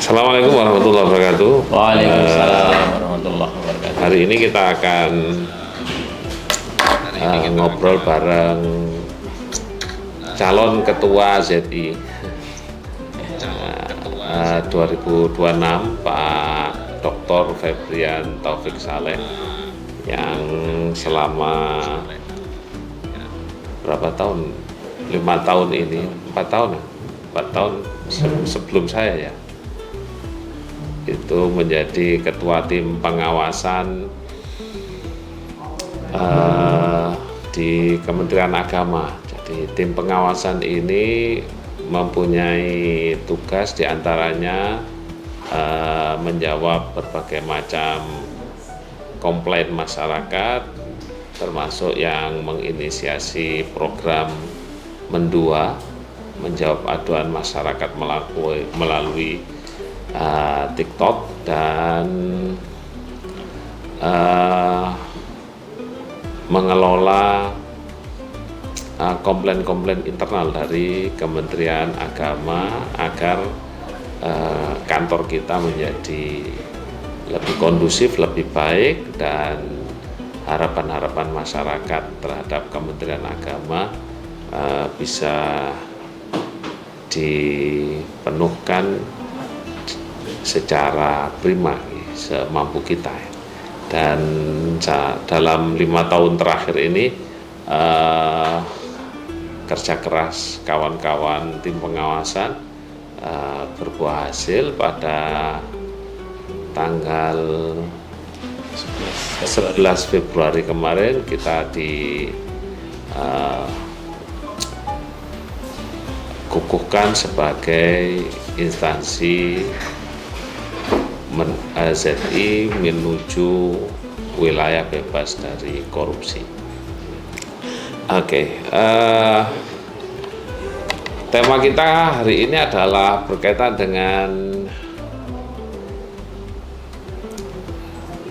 Assalamualaikum warahmatullahi wabarakatuh. Waalaikumsalam warahmatullahi wabarakatuh. Hari ini kita akan ngobrol bareng calon ketua ZI 2026 Pak Dr. Febrian Taufik Saleh yang selama berapa tahun? 5 tahun ini, 4 tahun, 4 tahun sebelum saya ya, itu menjadi ketua tim pengawasan di Kementerian Agama. Jadi tim pengawasan ini mempunyai tugas diantaranya menjawab berbagai macam komplain masyarakat, termasuk yang menginisiasi program Mendua, menjawab aduan masyarakat melalui TikTok, dan mengelola komplain-komplain internal dari Kementerian Agama agar kantor kita menjadi lebih kondusif, lebih baik, dan harapan-harapan masyarakat terhadap Kementerian Agama bisa dipenuhkan secara prima, semampu kita. Dan dalam 5 tahun terakhir ini kerja keras kawan-kawan tim pengawasan berbuah hasil. Pada tanggal 11 Februari kemarin kita dikukuhkan sebagai instansi ZI menuju wilayah bebas dari korupsi. Tema kita hari ini adalah berkaitan dengan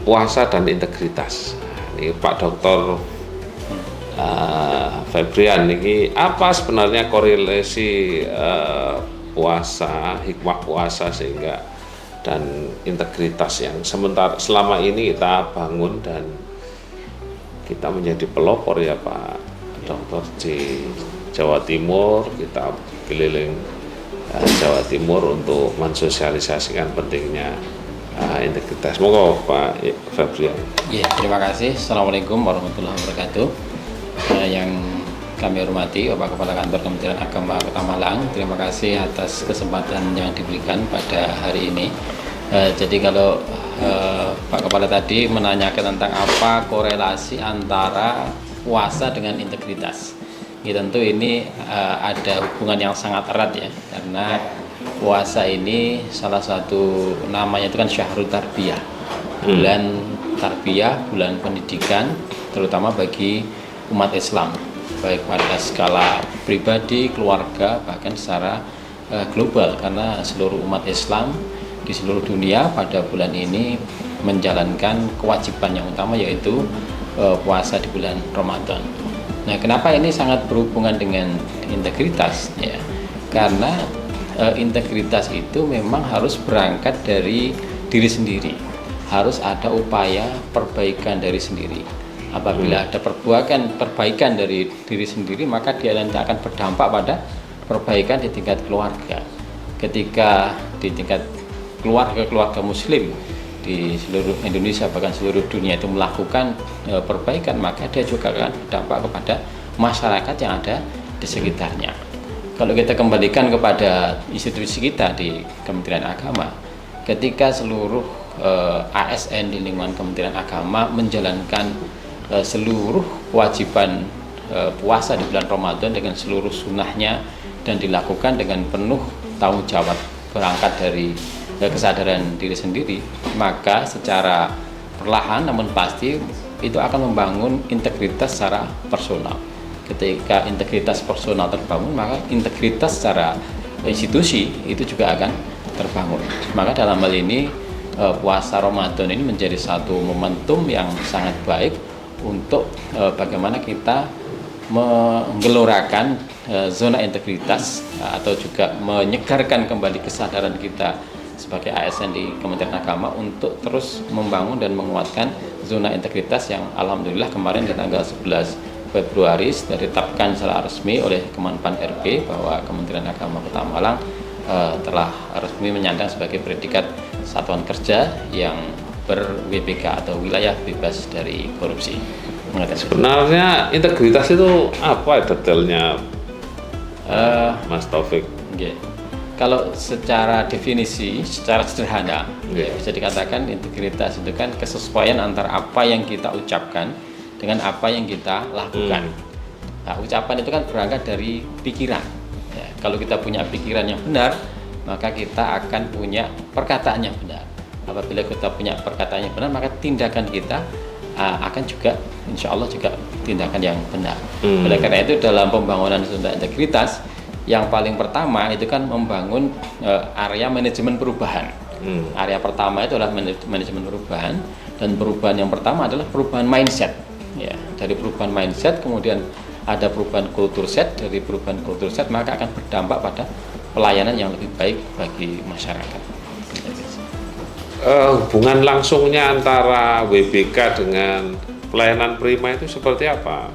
puasa dan integritas. Ini Pak Dr. Febrian, ini apa sebenarnya korelasi puasa, hikmah puasa sehingga dan integritas yang selama ini kita bangun dan kita menjadi pelopor ya Pak Dokter di Jawa Timur. Kita keliling Jawa Timur untuk mensosialisasikan pentingnya integritas. Moga Pak Febrian. Ya, terima kasih. Assalamualaikum warahmatullahi wabarakatuh. Yang kami hormati Bapak Kepala Kantor Kementerian Agama Kota Malang, terima kasih atas kesempatan yang diberikan pada hari ini. Jadi kalau Pak Kepala tadi menanyakan tentang apa korelasi antara puasa dengan integritas, ya tentu ini ada hubungan yang sangat erat ya, karena puasa ini salah satu namanya itu kan Syahrul Tarbiyah, bulan tarbiyah, bulan pendidikan, terutama bagi umat Islam, baik pada skala pribadi, keluarga, bahkan secara global, karena seluruh umat Islam di seluruh dunia pada bulan ini menjalankan kewajiban yang utama, yaitu puasa di bulan Ramadan. Nah, kenapa ini sangat berhubungan dengan integritas ya? Karena integritas itu memang harus berangkat dari diri sendiri, harus ada upaya perbaikan dari sendiri. Apabila ada perbaikan dari diri sendiri, maka dia nanti akan berdampak pada perbaikan di tingkat keluarga. Ketika di tingkat keluarga muslim di seluruh Indonesia, bahkan seluruh dunia itu melakukan perbaikan, maka dia juga akan berdampak kepada masyarakat yang ada di sekitarnya. Kalau kita kembalikan kepada institusi kita di Kementerian Agama, ketika seluruh ASN di lingkungan Kementerian Agama menjalankan seluruh kewajiban puasa di bulan Ramadan dengan seluruh sunnahnya dan dilakukan dengan penuh tanggung jawab berangkat dari kesadaran diri sendiri, maka secara perlahan namun pasti itu akan membangun integritas secara personal. Ketika integritas personal terbangun, maka integritas secara institusi itu juga akan terbangun. Maka dalam hal ini puasa Ramadan ini menjadi satu momentum yang sangat baik untuk bagaimana kita menggelorakan zona integritas atau juga menyegarkan kembali kesadaran kita sebagai ASN di Kementerian Agama untuk terus membangun dan menguatkan zona integritas yang alhamdulillah kemarin di tanggal 11 Februari sudah ditetapkan secara resmi oleh Kemenpan RB bahwa Kementerian Agama Kota Malang telah resmi menyandang sebagai predikat satuan kerja yang ber-WBK atau wilayah bebas dari korupsi. Sebenarnya integritas itu apa detailnya, Mas Taufik? Okay. Kalau secara definisi, secara sederhana, Yeah. bisa dikatakan integritas itu kan kesesuaian antara apa yang kita ucapkan dengan apa yang kita lakukan. Nah, ucapan itu kan berangkat dari pikiran. Ya, kalau kita punya pikiran yang benar, maka kita akan punya perkataan yang benar. Apabila kita punya perkataan yang benar, maka tindakan kita akan juga, insya Allah juga tindakan yang benar. Oleh karena itu dalam pembangunan zona integritas, yang paling pertama itu kan membangun area manajemen perubahan. Area pertama itu adalah manajemen perubahan, dan perubahan yang pertama adalah perubahan mindset. Ya, dari perubahan mindset kemudian ada perubahan kultur set, dari perubahan kultur set maka akan berdampak pada pelayanan yang lebih baik bagi masyarakat. Hubungan langsungnya antara WBK dengan pelayanan prima itu seperti apa,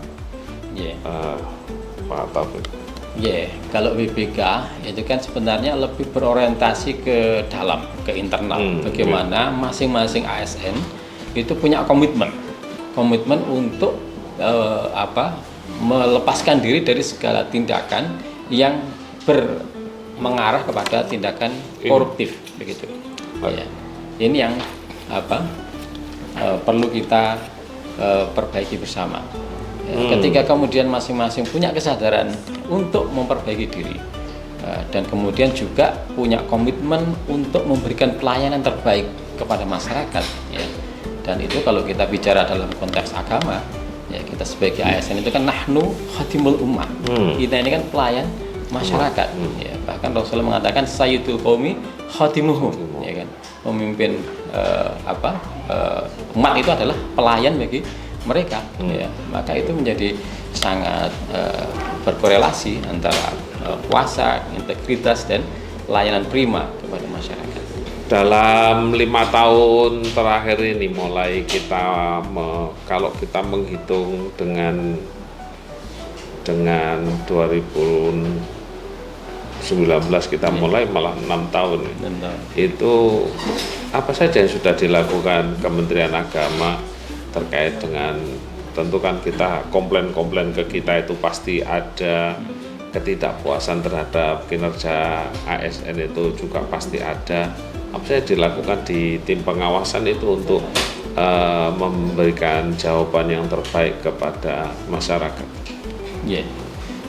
Pak Taufik? Kalau WBK itu kan sebenarnya lebih berorientasi ke dalam, ke internal. Bagaimana masing-masing ASN itu punya komitmen untuk melepaskan diri dari segala tindakan yang mengarah kepada tindakan koruptif, begitu. Ya. Ini yang perlu kita perbaiki bersama. Ketika kemudian masing-masing punya kesadaran untuk memperbaiki diri dan kemudian juga punya komitmen untuk memberikan pelayanan terbaik kepada masyarakat, ya. Dan itu kalau kita bicara dalam konteks agama, ya, kita sebagai ASN itu kan nahnu khatimul ummah. Kita ini kan pelayan masyarakat. Ya, bahkan Rasulullah mengatakan sayyidul qaumi khatimuhum, ya kan. Pemimpin umat itu adalah pelayan bagi mereka. Ya. Maka itu menjadi sangat berkorelasi antara puasa, integritas dan pelayanan prima kepada masyarakat. Dalam 5 tahun terakhir ini mulai kita kalau kita menghitung dengan 2019 kita mulai malah 6 tahun. Itu apa saja yang sudah dilakukan Kementerian Agama terkait dengan, tentu kan kita komplain-komplain ke kita itu pasti ada, ketidakpuasan terhadap kinerja ASN itu juga pasti ada. Apa saja dilakukan di tim pengawasan itu untuk memberikan jawaban yang terbaik kepada masyarakat?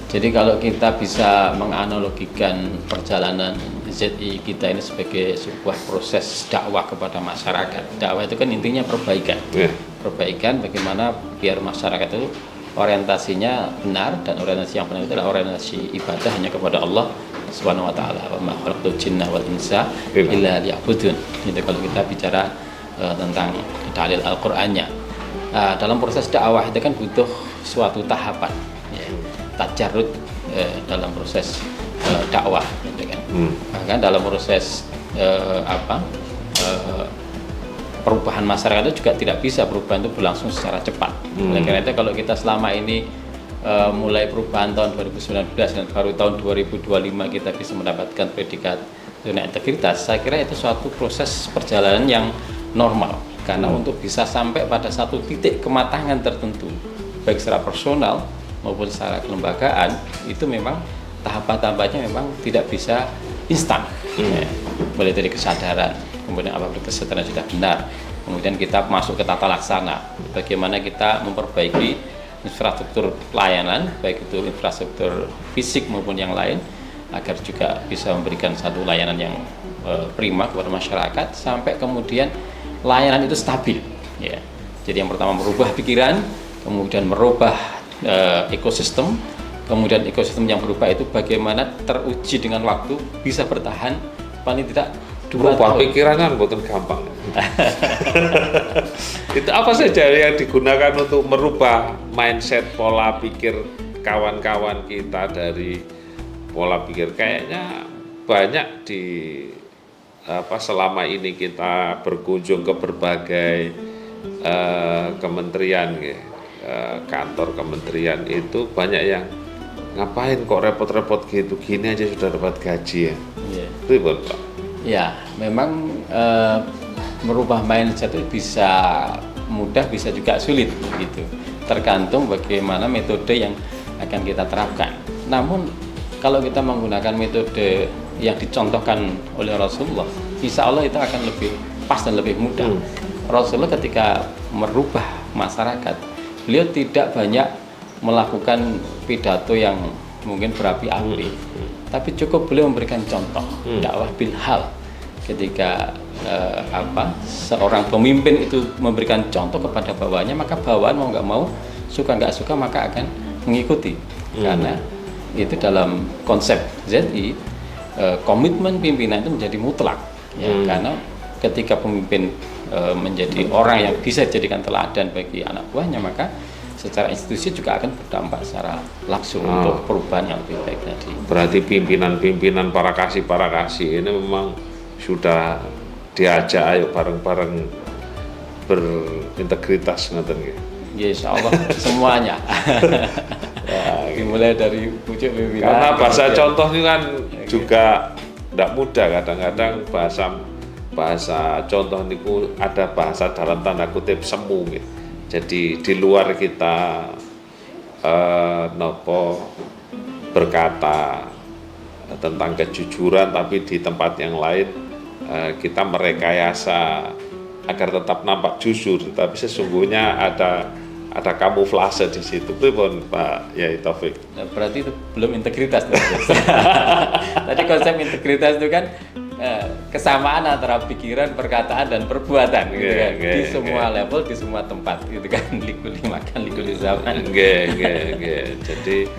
Jadi kalau kita bisa menganalogikan perjalanan ZI kita ini sebagai sebuah proses dakwah kepada masyarakat. Dakwah itu kan intinya perbaikan. Perbaikan bagaimana biar masyarakat itu orientasinya benar, dan orientasi yang benar itu adalah orientasi ibadah hanya kepada Allah Subhanahu wa taala. Wa ma khalaqtul jinna wal insa illa liya'budun. Itu kalau kita bicara tentang dalil Al-Qur'annya. Dalam proses dakwah itu kan butuh suatu tahapan, ya. Tajarrud dalam proses dakwah, gitu kan. Bahkan dalam proses perubahan masyarakat itu juga tidak bisa perubahan itu berlangsung secara cepat. Oleh karena itu kalau kita selama ini mulai perubahan tahun 2019 dan baru tahun 2025 kita bisa mendapatkan predikat zona integritas, saya kira itu suatu proses perjalanan yang normal. Karena untuk bisa sampai pada satu titik kematangan tertentu, baik secara personal maupun secara kelembagaan, itu memang tahapan-tahapannya memang tidak bisa instan. Mulai dari kesadaran, kemudian apabila kesadaran sudah benar, kemudian kita masuk ke tata laksana, bagaimana kita memperbaiki infrastruktur pelayanan, baik itu infrastruktur fisik maupun yang lain, agar juga bisa memberikan satu layanan yang prima kepada masyarakat, sampai kemudian layanan itu stabil, ya. Jadi yang pertama merubah pikiran, kemudian merubah ekosistem, kemudian ekosistem yang berubah itu bagaimana teruji dengan waktu, bisa bertahan paling tidak 2 tahun. Pikiran kan bukan gampang. Itu apa saja yang digunakan untuk merubah mindset, pola pikir kawan-kawan kita dari pola pikir kayaknya banyak selama ini kita berkunjung ke berbagai kementerian, kantor kementerian itu banyak yang ngapain kok repot-repot gitu, gini aja sudah dapat gaji ya. Ribet Pak. Ya, memang merubah mindset itu bisa mudah, bisa juga sulit gitu. Tergantung bagaimana metode yang akan kita terapkan. Namun kalau kita menggunakan metode yang dicontohkan oleh Rasulullah, insya Allah itu akan lebih pas dan lebih mudah. Rasulullah ketika merubah masyarakat, beliau tidak banyak melakukan pidato yang mungkin berapi-api, tapi cukup beliau memberikan contoh, dakwah bil hal. Ketika seorang pemimpin itu memberikan contoh kepada bawahannya, maka bawahan mau nggak mau, suka nggak suka, maka akan mengikuti. Karena itu dalam konsep ZI, komitmen pimpinan itu menjadi mutlak, ya. Karena ketika pemimpin menjadi orang yang bisa dijadikan teladan bagi anak buahnya, maka secara institusi juga akan berdampak secara langsung untuk perubahan yang lebih baik tadi. Berarti pimpinan para kasih ini memang sudah diajak ayo bareng-bareng berintegritas ngoten nggih. Ya insyaallah semuanya. Dimulai dari pucuk pimpinan. Karena bahasa contoh ini kan juga tidak mudah, kadang-kadang bahasa contoh niku ada bahasa dalam tanda kutip semu gitu. Jadi di luar kita berkata tentang kejujuran, tapi di tempat yang lain kita merekayasa agar tetap nampak jujur, tapi sesungguhnya ada kamuflase di situ. Pripun Pak Yai Taufik? Nah, berarti itu belum integritas. Tadi konsep integritas itu kan kesamaan antara pikiran, perkataan dan perbuatan gitu kan. Di semua level, di semua tempat gitu kan. Likuli makan, likuli zaman. Jadi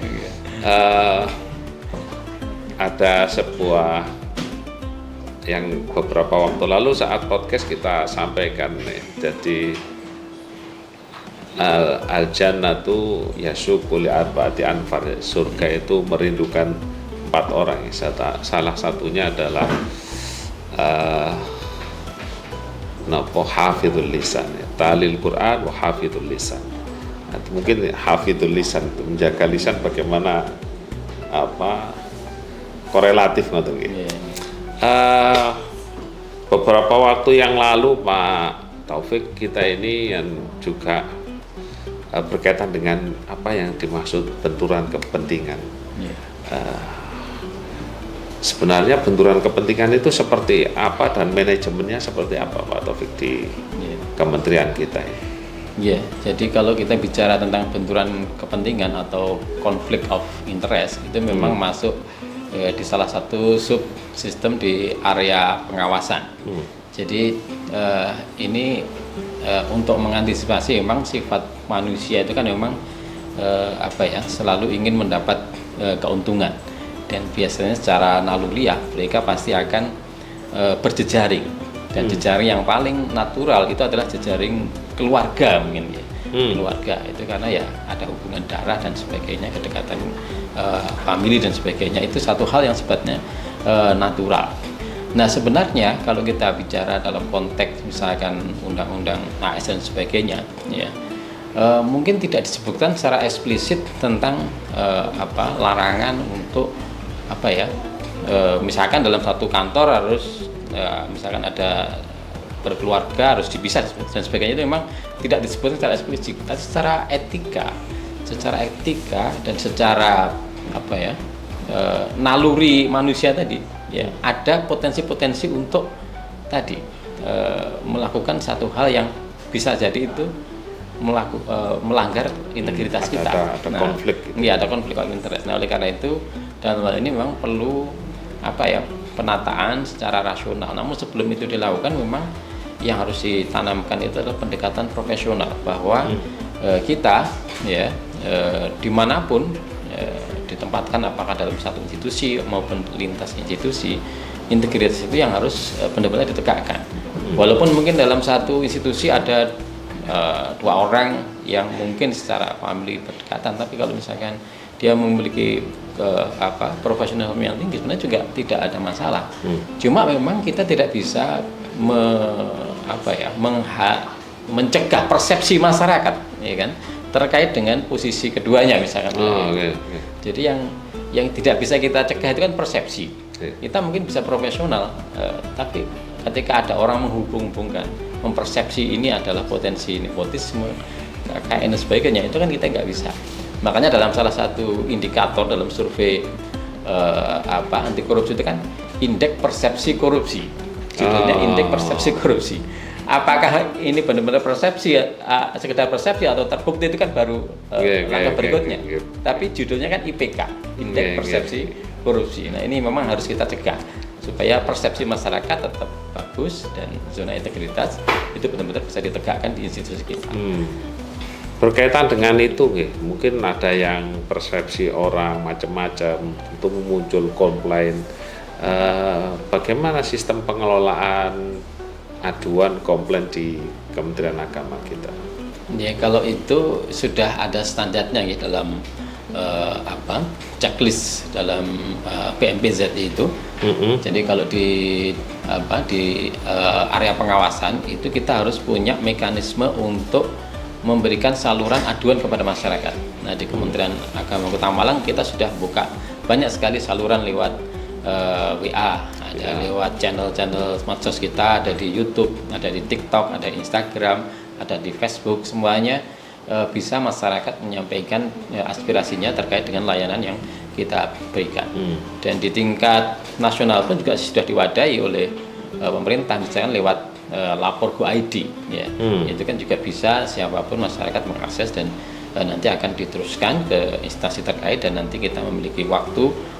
ada sebuah yang beberapa waktu lalu saat podcast kita sampaikan nih. Jadi al-jannatu yasuqu li arba'ati anfar, surga itu merindukan 4 orang. Salah satunya adalah hafidhul lisan, talil Quran wa hafidhul lisan. Mungkin hafidhul lisan itu menjaga lisan bagaimana korelatif ngoten nggih. Beberapa waktu yang lalu Pak Taufik, kita ini yang juga berkaitan dengan apa yang dimaksud benturan kepentingan. Sebenarnya benturan kepentingan itu seperti apa dan manajemennya seperti apa Pak Taufik di kementerian kita ini? Ya, jadi kalau kita bicara tentang benturan kepentingan atau konflik of interest, itu memang masuk di salah satu subsistem di area pengawasan. Jadi ini untuk mengantisipasi, memang sifat manusia itu kan memang selalu ingin mendapat keuntungan, dan biasanya secara naluriah mereka pasti akan berjejaring, dan jejaring yang paling natural itu adalah jejaring keluarga mungkin ya. Keluarga itu karena ya ada hubungan darah dan sebagainya, kedekatan famili dan sebagainya, itu satu hal yang sifatnya natural. Nah sebenarnya kalau kita bicara dalam konteks misalkan undang-undang ASN dan sebagainya, ya mungkin tidak disebutkan secara eksplisit tentang larangan untuk misalkan dalam satu kantor harus misalkan ada berkeluarga harus dipisah dan sebagainya, itu memang tidak disebutkan secara eksplisit. Tapi secara etika dan secara naluri manusia tadi, ya ada potensi-potensi untuk tadi melakukan satu hal yang bisa jadi itu melanggar integritas kita. Ada konflik. Iya, ada konflik of interest. Nah, oleh karena itu dalam hal ini memang perlu penataan secara rasional. Namun sebelum itu dilakukan, memang yang harus ditanamkan itu adalah pendekatan profesional, bahwa kita ya dimanapun ditempatkan, apakah dalam satu institusi maupun lintas institusi, integritas itu yang harus benar-benar ditegakkan. Walaupun mungkin dalam satu institusi ada 2 orang yang mungkin secara family berdekatan, tapi kalau misalkan dia memiliki profesionalisme yang tinggi, sebenarnya juga tidak ada masalah. Cuma memang kita tidak bisa mencegah persepsi masyarakat, ya kan, terkait dengan posisi keduanya misalkan. Okay. Jadi yang tidak bisa kita cegah itu kan persepsi. Kita mungkin bisa profesional, tapi ketika ada orang menghubung-hubungkan, mempersepsi ini adalah potensi nepotisme, KKN dan sebagainya, itu kan kita nggak bisa. Makanya dalam salah satu indikator dalam survei anti korupsi itu kan indeks persepsi korupsi. Judulnya indeks persepsi korupsi. Apakah ini benar-benar persepsi, sekedar persepsi atau terbukti, itu kan baru langkah berikutnya. Tapi judulnya kan IPK, indeks persepsi korupsi. Nah, ini memang harus kita cegah supaya persepsi masyarakat tetap bagus dan zona integritas itu benar-benar bisa ditegakkan di institusi kita. Berkaitan dengan itu, mungkin ada yang persepsi orang macam-macam untuk muncul komplain. Bagaimana sistem pengelolaan aduan komplain di Kementerian Agama kita? Ya, kalau itu sudah ada standarnya ya dalam checklist dalam PMPZ itu. Jadi kalau di area pengawasan itu kita harus punya mekanisme untuk memberikan saluran aduan kepada masyarakat. Nah, di Kementerian Agama Kota Malang kita sudah buka banyak sekali saluran lewat WA, ada lewat channel-channel medsos kita, ada di YouTube, ada di TikTok, ada di Instagram, ada di Facebook, semuanya bisa masyarakat menyampaikan aspirasinya terkait dengan layanan yang kita berikan. Dan di tingkat nasional pun juga sudah diwadahi oleh pemerintah, misalnya lewat lapor Go ID, ya. Itu kan juga bisa siapapun masyarakat mengakses dan nanti akan diteruskan ke instansi terkait dan nanti kita memiliki waktu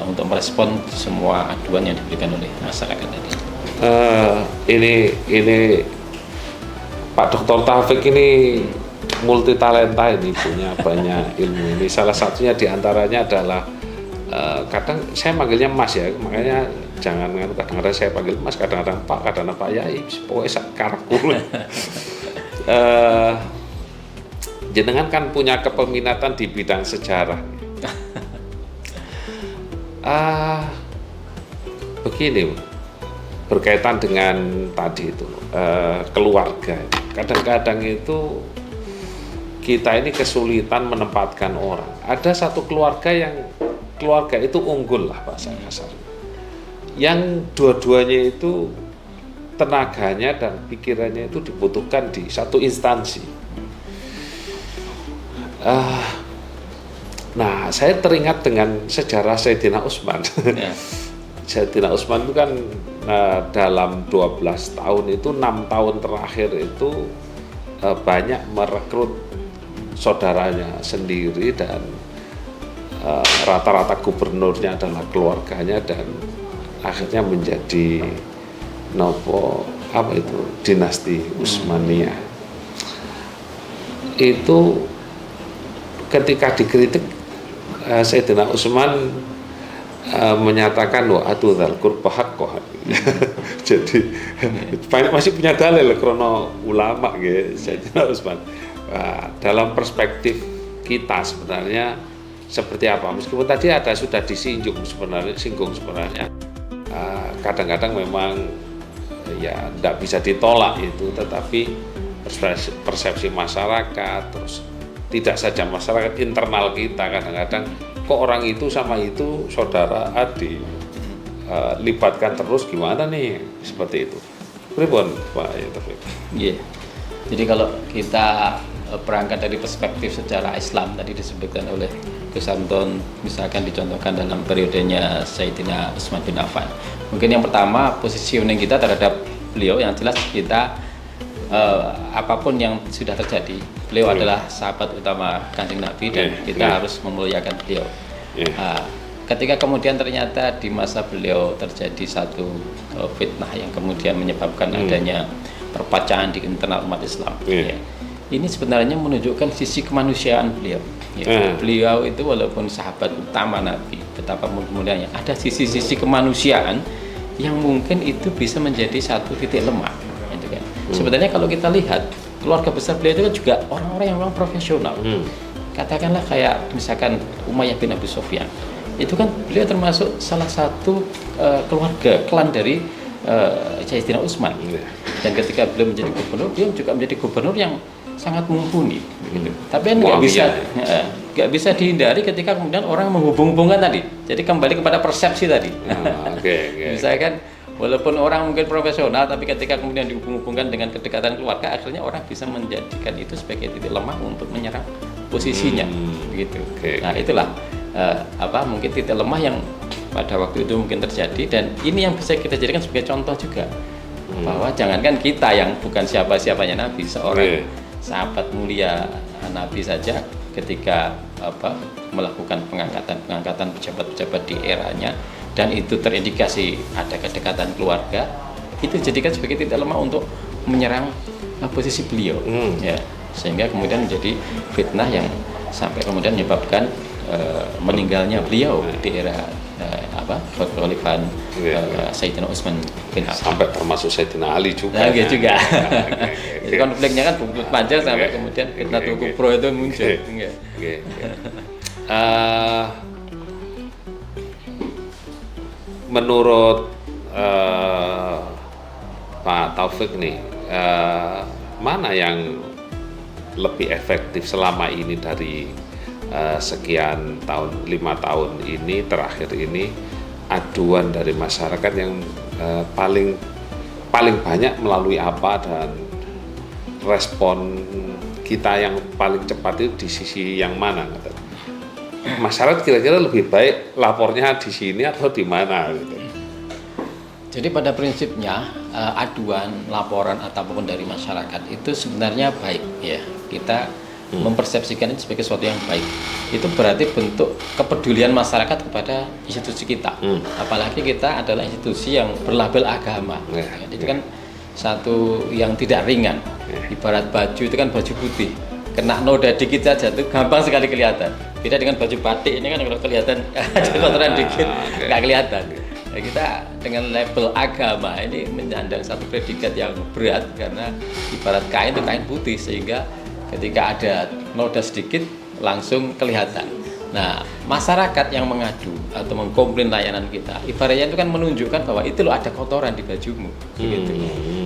untuk merespon semua aduan yang diberikan oleh masyarakat tadi. Ini Pak Dr. Taufik ini multi talenta, ini punya banyak ilmu. Ini salah satunya diantaranya adalah kadang saya manggilnya Mas ya, makanya jangan kadang-kadang saya panggil Mas, kadang-kadang Pak, kadang-kadang Pak Yai, pokoknya karakter. Jenengan kan punya kepeminatan di bidang sejarah. Begini, berkaitan dengan tadi itu keluarga. Kadang-kadang itu kita ini kesulitan menempatkan orang. Ada satu keluarga itu unggul lah bahasa kasarnya. Yang dua-duanya itu tenaganya dan pikirannya itu dibutuhkan di satu instansi. Nah, saya teringat dengan sejarah Sayyidina Utsman. Sayyidina Utsman itu kan dalam 12 tahun itu, 6 tahun terakhir itu banyak merekrut saudaranya sendiri dan rata-rata gubernurnya adalah keluarganya dan akhirnya menjadi dinasti Utsmaniyah. Itu ketika dikritik Sayyidina Utsman menyatakan atudzal qurba haqqah. Jadi masih punya dalil krono ulama gitu Sayyidina Utsman. Dalam perspektif kita sebenarnya seperti apa? Meskipun tadi sudah disinggung sebenarnya kadang-kadang memang ya tidak bisa ditolak itu, tetapi persepsi masyarakat, terus tidak saja masyarakat, internal kita kadang-kadang kok orang itu sama itu saudara adik libatkan terus, gimana nih seperti itu. Pripun Pak Taufik? Iya. Jadi kalau kita berangkat dari perspektif sejarah Islam tadi disebutkan oleh Gus Anton, misalkan dicontohkan dalam periodenya Sayyidina Utsman bin Affan. Mungkin yang pertama positioning kita terhadap beliau yang jelas kita apapun yang sudah terjadi, beliau adalah sahabat utama Kanjeng Nabi dan kita harus memuliakan beliau. Ketika kemudian ternyata di masa beliau terjadi satu fitnah yang kemudian menyebabkan adanya perpecahan di internal umat Islam. Ini sebenarnya menunjukkan sisi kemanusiaan beliau. Beliau itu walaupun sahabat utama Nabi, betapa mulianya, ada sisi-sisi kemanusiaan yang mungkin itu bisa menjadi satu titik lemah. Sebenarnya kalau kita lihat keluarga besar beliau itu kan juga orang-orang yang memang profesional. katakanlah kayak misalkan Umayyah bin Abi Sufyan, itu kan beliau termasuk salah satu keluarga klan dari Sayyidina Utsman. Dan ketika beliau menjadi gubernur, dia juga menjadi gubernur yang sangat mumpuni gitu. Tapi kan nggak bisa dihindari ketika kemudian orang menghubung-hubungkan tadi. Jadi kembali kepada persepsi tadi. Misalkan walaupun orang mungkin profesional, tapi ketika kemudian dihubung-hubungkan dengan kedekatan keluarga, akhirnya orang bisa menjadikan itu sebagai titik lemah untuk menyerang posisinya, gitu. Nah itulah mungkin titik lemah yang pada waktu itu mungkin terjadi, dan ini yang bisa kita jadikan sebagai contoh juga, bahwa jangankan kita yang bukan siapa-siapanya Nabi, seorang sahabat mulia Nabi saja ketika melakukan pengangkatan pejabat-pejabat di eranya, dan itu terindikasi ada kedekatan keluarga, itu jadikan sebagai titik lemah untuk menyerang posisi beliau, ya, sehingga kemudian menjadi fitnah yang sampai kemudian menyebabkan meninggalnya beliau di era kekhalifahan Sayyidina Utsman bin Affan, sampai termasuk Sayyidina Ali juga. Nah, gitu juga. Jadi konfliknya kan panjang sampai kemudian Fitnatul Kubra itu muncul. Menurut Pak Taufik nih, mana yang lebih efektif selama ini dari sekian tahun, 5 tahun ini terakhir ini, aduan dari masyarakat yang paling banyak melalui apa, dan respon kita yang paling cepat itu di sisi yang mana? Masyarakat kira-kira lebih baik lapornya di sini atau di mana gitu? Jadi pada prinsipnya aduan, laporan ataupun dari masyarakat itu sebenarnya baik, ya. Kita mempersepsikan itu sebagai sesuatu yang baik. Itu berarti bentuk kepedulian masyarakat kepada institusi kita. Apalagi kita adalah institusi yang berlabel agama. Jadi itu kan satu yang tidak ringan. Ibarat baju itu kan baju putih, kena noda dikit saja itu gampang sekali kelihatan. Beda dengan baju batik, ini kan kalau kelihatan ada kotoran dikit nggak kelihatan. Ya, kita dengan label agama ini menyandang satu predikat yang berat, karena ibarat kain itu kain putih, sehingga ketika ada noda sedikit langsung kelihatan. Nah, masyarakat yang mengadu atau mengkomplain layanan kita, ibaratnya itu kan menunjukkan bahwa itu loh ada kotoran di bajumu, gitu.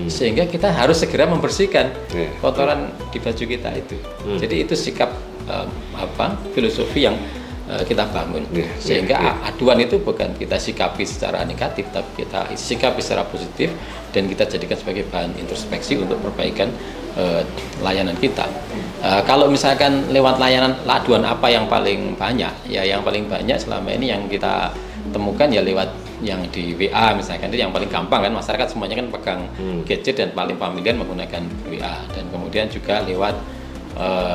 Sehingga kita harus segera membersihkan kotoran di baju kita itu. Jadi itu sikap filosofi yang kita bangun, sehingga aduan itu bukan kita sikapi secara negatif, tapi kita sikapi secara positif, dan kita jadikan sebagai bahan introspeksi untuk perbaikan layanan kita. Kalau misalkan lewat layanan, aduan apa yang paling banyak? Ya yang paling banyak selama ini yang kita temukan ya lewat yang di WA misalkan, itu yang paling gampang kan, masyarakat semuanya kan pegang gadget dan paling familiar menggunakan WA, dan kemudian juga lewat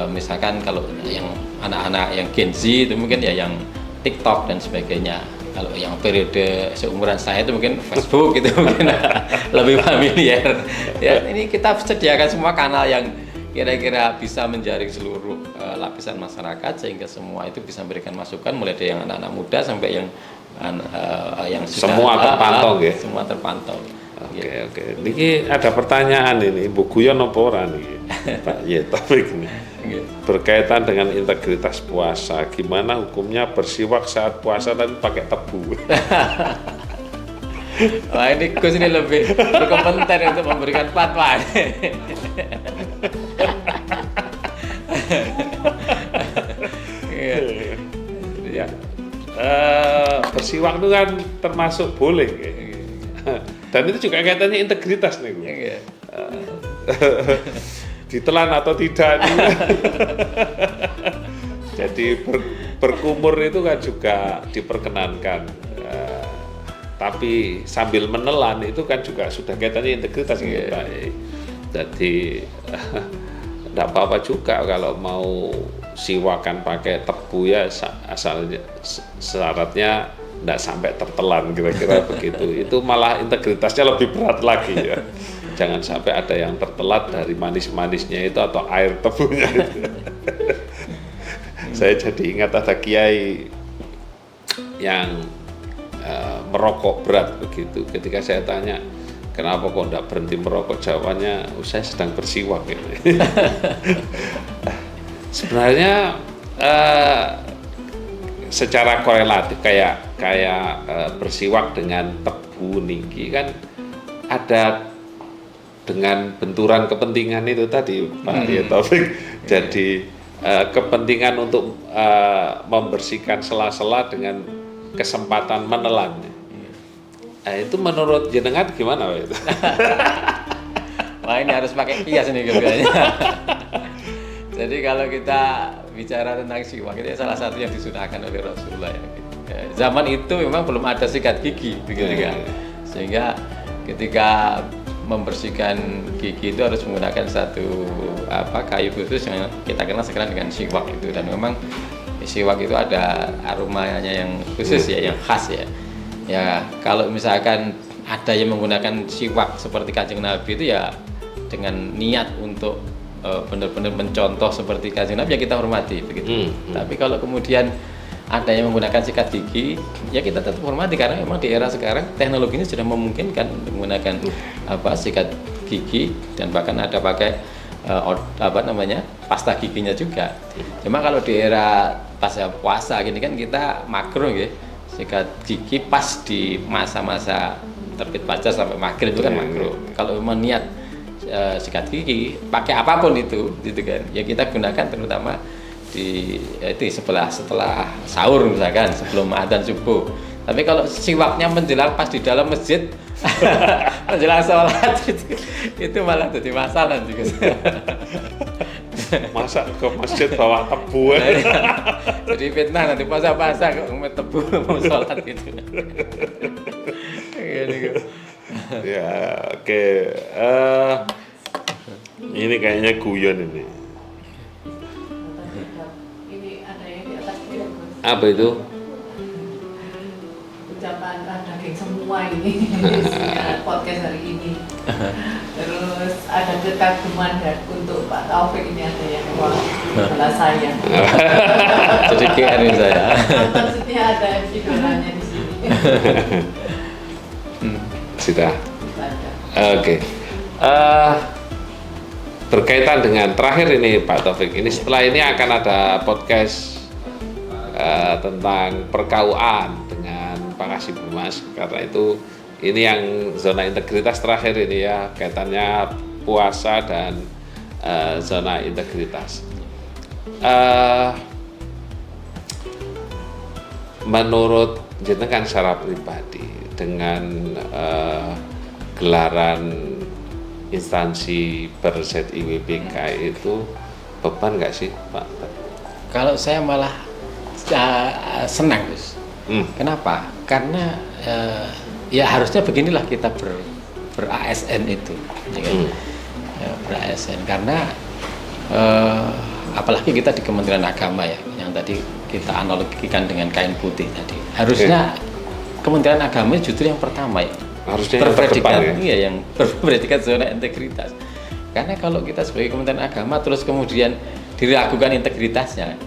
misalkan kalau yang anak-anak yang Gen Z itu mungkin ya yang TikTok dan sebagainya. Kalau yang periode seumuran saya itu mungkin Facebook gitu mungkin lebih familiar. Ya, ini kita sediakan semua kanal yang kira-kira bisa menjaring seluruh lapisan masyarakat, sehingga semua itu bisa memberikan masukan, mulai dari yang anak-anak muda sampai yang sudah semua terpantau ya. Semua terpantau. Oke. Niki ada pertanyaan ini, Bu Guyon apa ora niki? Pak Taufik ini. Berkaitan dengan integritas puasa, gimana hukumnya bersiwak saat puasa tapi pakai tebu? Wah, ini Gus ini lebih berkompeten untuk memberikan fatwa. Ya. Bersiwak itu kan termasuk boleh. Dan itu juga kaitannya integritas nih, Bu. Ditelan atau tidak nih. Jadi berkumur itu kan juga diperkenankan, tapi sambil menelan itu kan juga sudah kaitannya integritas gitu, Pak. Jadi tidak apa-apa juga kalau mau siwakan pakai tebu ya, asalnya syaratnya tidak sampai tertelan, kira-kira begitu. Itu malah integritasnya lebih berat lagi ya. Jangan sampai ada yang tertelat dari manis-manisnya itu atau air tebunya itu. Saya jadi ingat ada kiai yang merokok berat begitu. Ketika saya tanya, kenapa kok tidak berhenti merokok? Jawabannya, saya sedang bersiwak. Sebenarnya secara korelatif kayak bersiwak dengan tebu niki kan ada dengan benturan kepentingan itu tadi Pak Taufik. Jadi kepentingan untuk membersihkan sela-sela dengan kesempatan menelan. Itu menurut jenengan gimana Pak itu? Wah, ini harus pakai kias nih kayaknya. Jadi kalau kita bicara tentang siwak, itu salah satu yang disunahkan oleh Rasulullah ya. Zaman itu memang belum ada sikat gigi begitu kan. Sehingga ketika membersihkan gigi itu harus menggunakan satu kayu khusus yang kita kenal sekarang dengan siwak itu, dan memang siwak itu ada aromanya yang khusus ya, yang khas ya. Ya, kalau misalkan ada yang menggunakan siwak seperti Kanjeng Nabi itu ya dengan niat untuk benar-benar mencontoh seperti Kanjeng Nabi ya kita hormati begitu. Tapi kalau kemudian ada yang menggunakan sikat gigi ya kita tetap hormati, karena memang di era sekarang teknologinya sudah memungkinkan untuk menggunakan sikat gigi, dan bahkan ada pakai pasta giginya juga. Cuma kalau di era pas puasa gini kan kita makruh ya, sikat gigi pas di masa-masa terbit fajar sampai maghrib itu kan makruh. Kalau memang niat sikat gigi pakai apapun itu gitu kan ya kita gunakan, terutama di setelah sahur misalkan, sebelum adzan subuh. Tapi kalau siwaknya menjelang pas di dalam masjid menjelang sholat itu malah jadi masalah juga. Masa ke masjid bawa tebu jadi fitnah nanti puasa-puasa kok ngomong tebu mau sholat gitu. Ya oke. Ini kayaknya guyon ini. Ini ada yang di atas dia. Apa itu? Ucapan daging semua ini podcast hari ini. Terus ada kekaguman untuk Pak Taufik ini, ada yang salah saya. Jadi GR saya. Maksudnya ada idolanya di sini. Sudah. Oke. Berkaitan dengan terakhir ini Pak Taufik, ini setelah ini akan ada podcast tentang perkauan dengan Pak Kasih Bumas, karena itu ini yang zona integritas terakhir ini ya, kaitannya puasa dan zona integritas. Menurut jenengan secara pribadi dengan gelaran instansi ber-ZIWBK itu beban nggak sih Pak? Kalau saya malah senang Gus. Kenapa? Karena ya harusnya beginilah kita ber-ASN itu, ya kan? Ber-ASN karena apalagi kita di Kementerian Agama ya, yang tadi kita analogikan dengan kain putih tadi. Harusnya Kementerian Agama justru yang pertama ya. Harusnya berpredikat yang berpredikat zona integritas. Karena kalau kita sebagai Kementerian Agama terus kemudian diragukan integritasnya,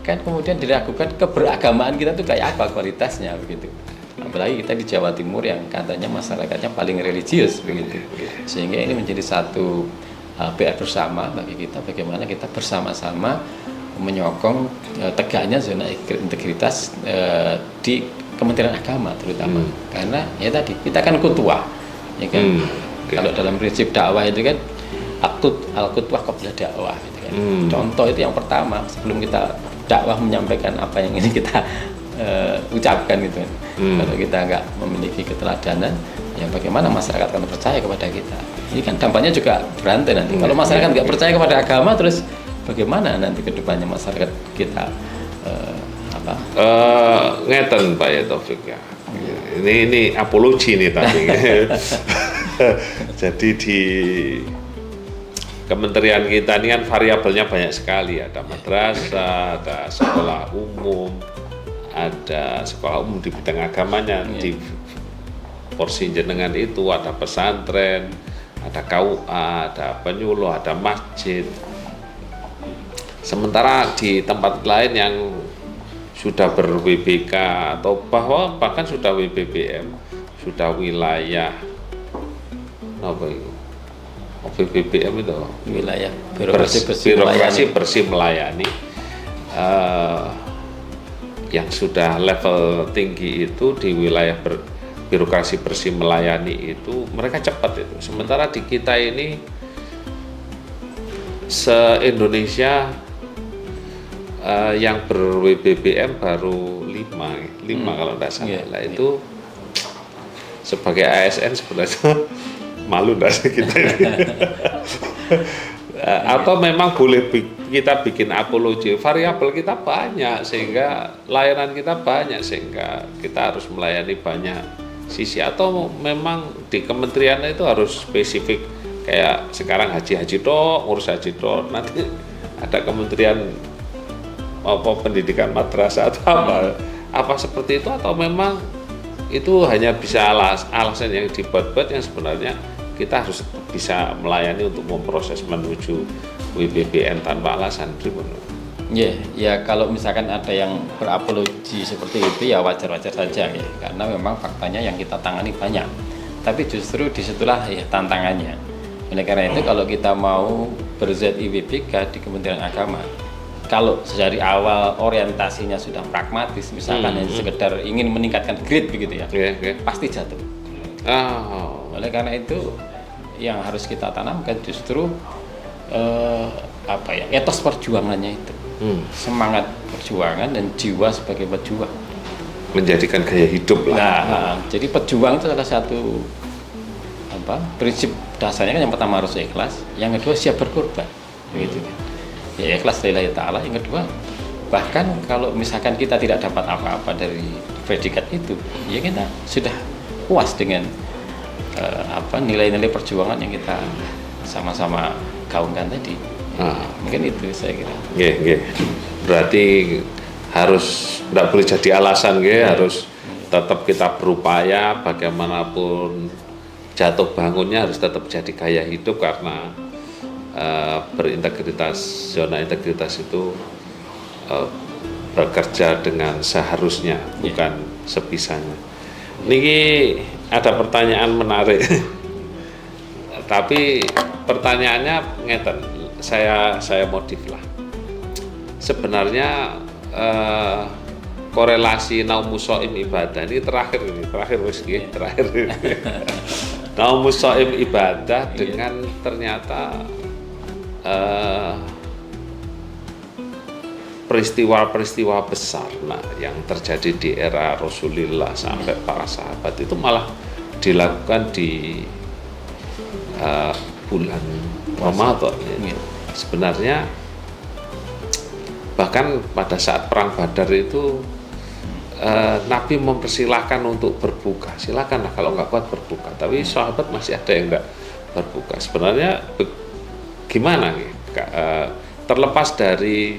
kan kemudian diragukan keberagamaan kita tuh kayak apa kualitasnya begitu. Apalagi kita di Jawa Timur yang katanya masyarakatnya paling religius begitu. Sehingga ini menjadi satu PR bersama bagi kita, bagaimana kita bersama-sama menyokong tegaknya zona integritas di Kementerian Agama terutama. Karena ya tadi kita kan kutuah ya kan. Kalau dalam prinsip dakwah itu kan al-qudwah qabla dakwah gitu kan. Contoh itu yang pertama sebelum kita dakwah menyampaikan apa yang ini kita ucapkan gitu kan. Kalau kita nggak memiliki keteladanan ya bagaimana masyarakat akan percaya kepada kita. Ini kan dampaknya juga berantai nanti. Kalau masyarakat nggak percaya kepada agama terus bagaimana nanti kedepannya masyarakat kita ngeten Pak ya Taufik ya. Ini apologi nih tapi. Jadi di kementerian kita ini kan variabelnya banyak sekali, ada madrasah, ada sekolah umum, di bidang agamanya, di porsi jenengan itu ada pesantren, ada KUA, ada penyuluh, ada masjid. Sementara di tempat lain yang sudah ber-WBK atau bahkan sudah WBBM, sudah wilayah apa itu? WBBM itu wilayah birokrasi bersih melayani. yang sudah level tinggi itu di wilayah birokrasi bersih melayani itu mereka cepat itu. Sementara di kita ini se-Indonesia yang ber-WBBM baru 5 kalau tidak salah. Lah itu sebagai ASN sebenarnya malu enggak sih kita ini? Atau memang boleh kita bikin apologi, variabel kita banyak sehingga layanan kita banyak sehingga kita harus melayani banyak sisi, atau memang di kementerian itu harus spesifik kayak sekarang haji tok, ngurus haji tok, nanti ada kementerian pendidikan madrasah atau apa seperti itu, atau memang itu hanya bisa alasan yang dibuat-buat yang sebenarnya kita harus bisa melayani untuk memproses menuju WBBM tanpa alasan. Ya kalau misalkan ada yang berapologi seperti itu ya wajar-wajar saja ya, karena memang faktanya yang kita tangani banyak. Tapi justru disitulah ya tantangannya. Oleh karena itu kalau kita mau ber-ZIWBK di Kementerian Agama, kalau dari awal orientasinya sudah pragmatis, misalkan sekedar ingin meningkatkan grade begitu ya, pasti jatuh. Oleh karena itu yang harus kita tanamkan justru etos perjuangannya itu, semangat perjuangan dan jiwa sebagai pejuang, menjadikan gaya hidup lah. Jadi pejuang itu salah satu prinsip dasarnya kan yang pertama harus ikhlas, yang kedua siap berkorban, begitu kan. Ya ikhlas lillahi ta'ala, yang kedua bahkan kalau misalkan kita tidak dapat apa-apa dari predikat itu, ya kita sudah puas dengan nilai-nilai perjuangan yang kita sama-sama gaungkan tadi. Mungkin itu saya kira. Berarti harus tidak boleh jadi alasan, harus tetap kita berupaya bagaimanapun jatuh bangunnya harus tetap jadi gaya hidup, karena berintegritas, zona integritas itu bekerja dengan seharusnya, bukan sebisanya. Niki ada pertanyaan menarik, tapi pertanyaannya ngeten, saya modif lah. Sebenarnya korelasi naumus shaim ibadah ini terakhir naumus shaim ibadah dengan ternyata peristiwa-peristiwa besar yang terjadi di era Rasulullah sampai para sahabat itu malah dilakukan di bulan Ramadan. Sebenarnya bahkan pada saat perang Badar itu Nabi mempersilahkan untuk berbuka, silakanlah kalau nggak kuat berbuka, tapi sahabat masih ada yang nggak berbuka. Sebenarnya gimana nih, terlepas dari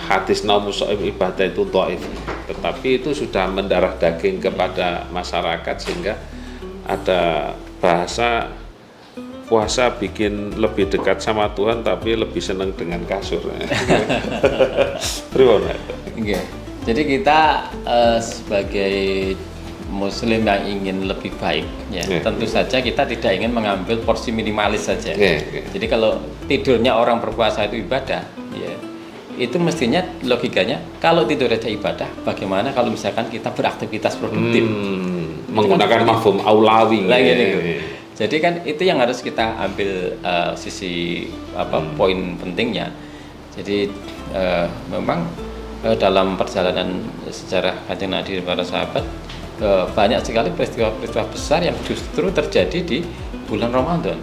hadis naumus shaim ibadah itu dhaif, tetapi itu sudah mendarah daging kepada masyarakat sehingga ada bahasa puasa bikin lebih dekat sama Tuhan tapi lebih senang dengan kasur. Jadi kita sebagai Muslim yang ingin lebih baik, tentu saja kita tidak ingin mengambil porsi minimalis saja. Jadi kalau tidurnya orang berpuasa itu ibadah, itu mestinya logikanya kalau tidur aja ibadah, bagaimana kalau misalkan kita beraktivitas produktif? Menggunakan mafhum aulawi. Jadi kan itu yang harus kita ambil sisi poin pentingnya. Jadi memang dalam perjalanan sejarah Kanjeng Nabi dan para sahabat banyak sekali peristiwa-peristiwa besar yang justru terjadi di bulan Ramadan,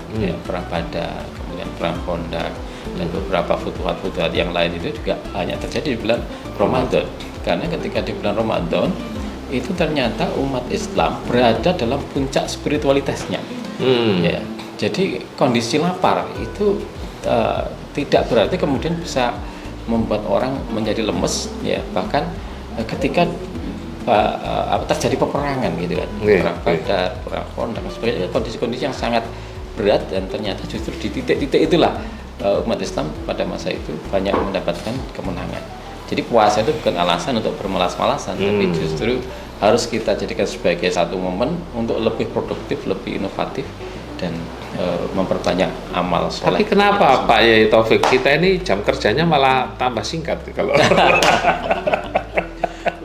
perang Badar, kemudian perang Khandaq, dan beberapa futuhat-futuhat yang lain itu juga banyak terjadi di bulan Ramadan. Karena ketika di bulan Ramadan itu ternyata umat Islam berada dalam puncak spiritualitasnya. Jadi kondisi lapar itu tidak berarti kemudian bisa membuat orang menjadi lemes, bahkan ketika terjadi peperangan gitu kan, perang Badar, perang Khandaq, sebagainya, kondisi-kondisi yang sangat berat, dan ternyata justru di titik-titik itulah umat Islam pada masa itu banyak mendapatkan kemenangan. Jadi puasa itu bukan alasan untuk bermalas-malasan, tapi justru harus kita jadikan sebagai satu momen untuk lebih produktif, lebih inovatif, dan memperbanyak amal soleh. Tapi kenapa Pak Yai Taufik, kita ini jam kerjanya malah tambah singkat kalau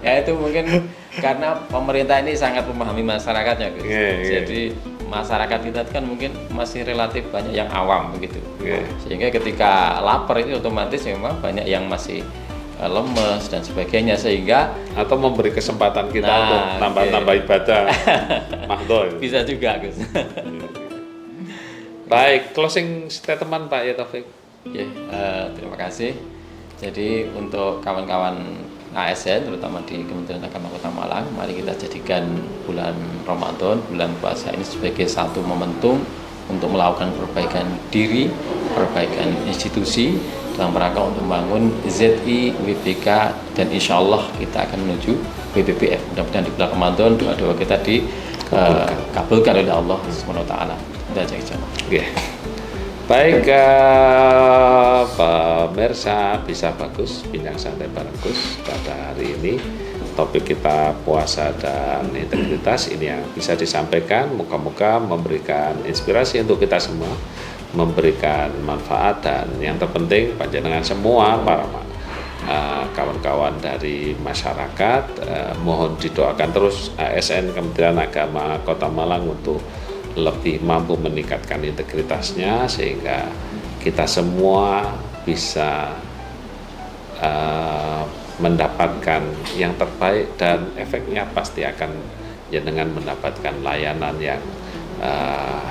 Ya itu mungkin karena pemerintah ini sangat memahami masyarakatnya, Gus. Jadi masyarakat kita kan mungkin masih relatif banyak yang awam begitu. Sehingga ketika lapar itu otomatis memang banyak yang masih lemes dan sebagainya, sehingga atau memberi kesempatan kita untuk tambah ibadah. Mahdoh. Bisa juga, Gus. Baik, closing statement Pak Yai Taufik. Terima kasih. Jadi untuk kawan-kawan ASN terutama di Kementerian Agama Kota Malang, mari kita jadikan bulan Ramadan, bulan puasa ini sebagai satu momentum untuk melakukan perbaikan diri, perbaikan institusi dalam rangka untuk membangun ZI, WBK, dan insya Allah kita akan menuju WBBF. Mudah-mudahan di bulan Ramadan doa-doa kita dikabulkan oleh Allah SWT. Baik, pemirsa Bisa Bagus, Bincang Santai bareng Gus. Pada hari ini topik kita puasa dan integritas ini yang bisa disampaikan, moga-moga memberikan inspirasi untuk kita semua, memberikan manfaat, dan yang terpenting panjenengan semua para kawan-kawan dari masyarakat mohon didoakan terus ASN Kementerian Agama Kota Malang untuk lebih mampu meningkatkan integritasnya sehingga kita semua bisa mendapatkan yang terbaik, dan efeknya pasti akan dengan mendapatkan layanan yang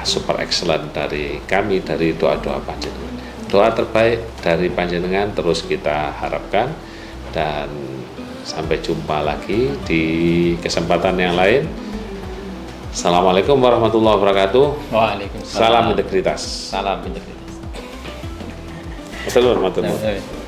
super excellent dari kami, dari doa-doa panjenengan. Doa terbaik dari panjenengan terus kita harapkan, dan sampai jumpa lagi di kesempatan yang lain. Assalamualaikum warahmatullahi wabarakatuh. Waalaikumsalam. Salam integritas. Salam integritas. Assalamualaikum warahmatullahi wabarakatuh.